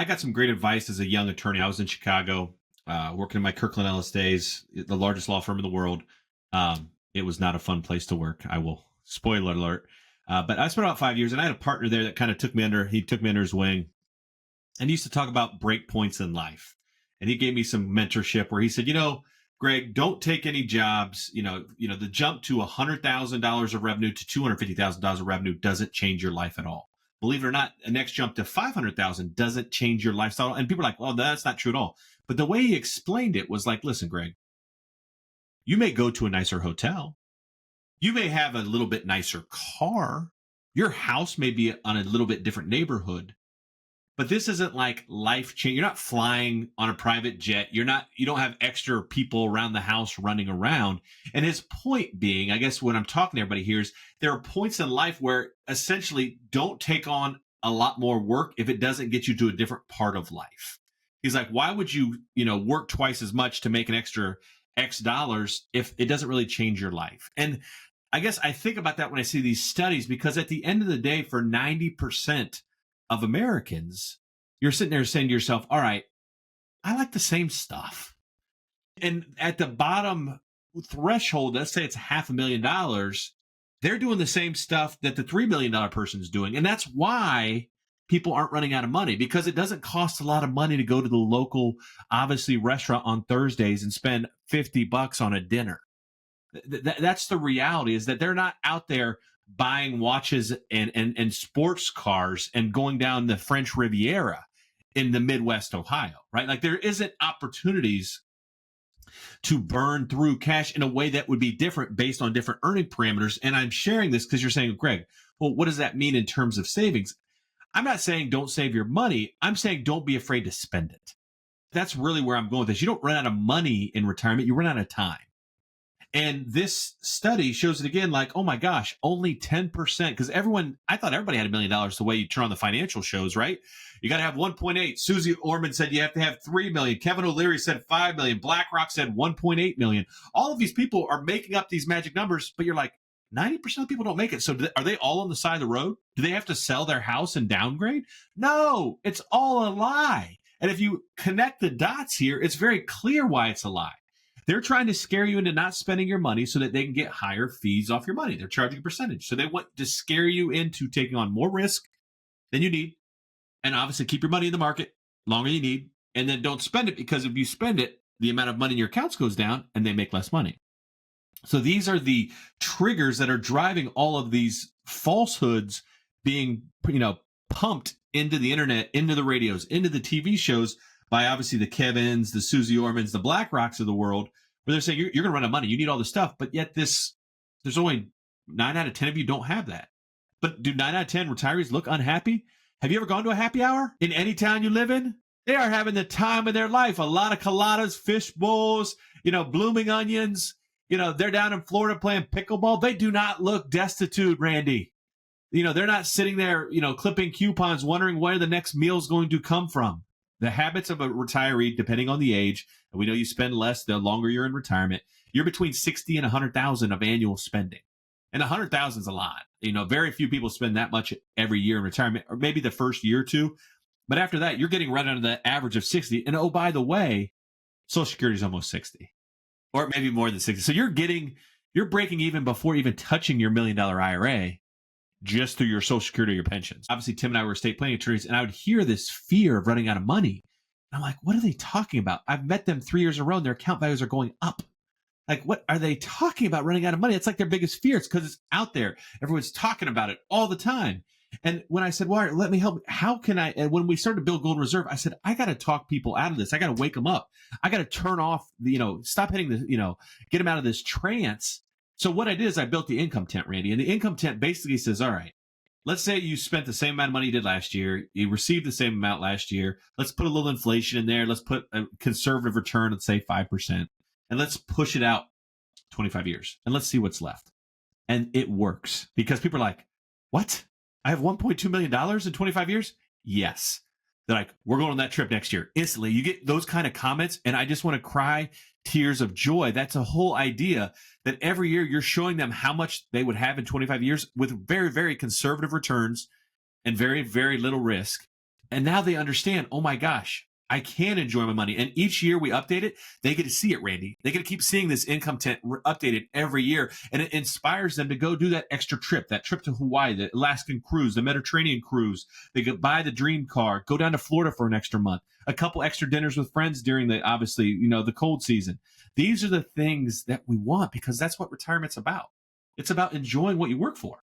I got some great advice as a young attorney. I was in Chicago, working in my Kirkland Ellis days, the largest law firm in the world. It was not a fun place to work. I will spoiler alert. But I spent about 5 years, and I had a partner there that kind of took me under his wing, and he used to talk about breakpoints in life. And he gave me some mentorship where he said, Greg, don't take any jobs. The jump to $100,000 of revenue to $250,000 of revenue doesn't change your life at all. Believe it or not, the next jump to 500,000 doesn't change your lifestyle. And people are like, well, that's not true at all. But the way he explained it was like, listen, Greg, you may go to a nicer hotel. You may have a little bit nicer car. Your house may be on a little bit different neighborhood. But this isn't like life change. You're not flying on a private jet. You don't have extra people around the house running around. And his point being, I guess what I'm talking to everybody here is there are points in life where essentially don't take on a lot more work if it doesn't get you to a different part of life. He's like, why would you, work twice as much to make an extra X dollars if it doesn't really change your life? And I guess I think about that when I see these studies, because at the end of the day, for 90% of Americans, you're sitting there saying to yourself, all right, I like the same stuff. And at the bottom threshold, let's say it's $500,000, they're doing the same stuff that the $3 million person is doing. And that's why people aren't running out of money, because it doesn't cost a lot of money to go to the local, obviously, restaurant on Thursdays and spend $50 on a dinner. That's the reality, is that they're not out there buying watches and sports cars and going down the French Riviera in the Midwest Ohio, right? Like there isn't opportunities to burn through cash in a way that would be different based on different earning parameters. And I'm sharing this because you're saying, Greg, well, what does that mean in terms of savings? I'm not saying don't save your money. I'm saying don't be afraid to spend it. That's really where I'm going with this. You don't run out of money in retirement. You run out of time. And this study shows it again, like, oh my gosh, only 10%. Because I thought everybody had $1 million the way you turn on the financial shows, right? You got to have 1.8. Susie Orman said you have to have 3 million. Kevin O'Leary said 5 million. BlackRock said 1.8 million. All of these people are making up these magic numbers, but you're like, 90% of people don't make it. So are they all on the side of the road? Do they have to sell their house and downgrade? No, it's all a lie. And if you connect the dots here, it's very clear why it's a lie. They're trying to scare you into not spending your money so that they can get higher fees off your money. They're charging a percentage. So they want to scare you into taking on more risk than you need. And obviously keep your money in the market longer than you need. And then don't spend it, because if you spend it, the amount of money in your accounts goes down and they make less money. So these are the triggers that are driving all of these falsehoods being, pumped into the internet, into the radios, into the TV shows by obviously the Kevins, the Susie Ormans, the BlackRocks of the world, where they're saying you're going to run out of money. You need all this stuff. But yet there's only 9 out of 10 of you don't have that. But do 9 out of 10 retirees look unhappy? Have you ever gone to a happy hour in any town you live in? They are having the time of their life. A lot of coladas, fish bowls, blooming onions. They're down in Florida playing pickleball. They do not look destitute, Randy. They're not sitting there, clipping coupons, wondering where the next meal is going to come from. The habits of a retiree, depending on the age, and we know you spend less the longer you're in retirement, you're between 60 and 100,000 of annual spending. And 100,000 is a lot. Very few people spend that much every year in retirement, or maybe the first year or two. But after that, you're getting right under the average of 60. And oh, by the way, Social Security is almost 60, or maybe more than 60. So you're breaking even before even touching your $1 million IRA, just through your Social Security or your pensions. Obviously, Tim and I were estate planning attorneys, and I would hear this fear of running out of money. And I'm like, what are they talking about? I've met them 3 years in a row, and their account values are going up. Like, what are they talking about, running out of money? It's like their biggest fear. It's because it's out there. Everyone's talking about it all the time. And when I said, well, all right, let me help, how can I? And when we started to build Golden Reserve, I said, I got to talk people out of this. I got to wake them up. I got to turn off, stop hitting the, get them out of this trance. So what I did is I built the income tent, Randy. And the income tent basically says, all right, let's say you spent the same amount of money you did last year. You received the same amount last year. Let's put a little inflation in there. Let's put a conservative return, let's say 5%. And let's push it out 25 years. And let's see what's left. And it works, because people are like, what? I have $1.2 million in 25 years? Yes. They're like, we're going on that trip next year. Instantly, you get those kind of comments, and I just want to cry tears of joy. That's a whole idea, that every year you're showing them how much they would have in 25 years with very, very conservative returns and very, very little risk. And now they understand, oh my gosh, I can enjoy my money. And each year we update it, they get to see it, Randy. They get to keep seeing this income updated every year. And it inspires them to go do that extra trip, that trip to Hawaii, the Alaskan cruise, the Mediterranean cruise. They could buy the dream car, go down to Florida for an extra month, a couple extra dinners with friends during the, obviously, the cold season. These are the things that we want because that's what retirement's about. It's about enjoying what you work for.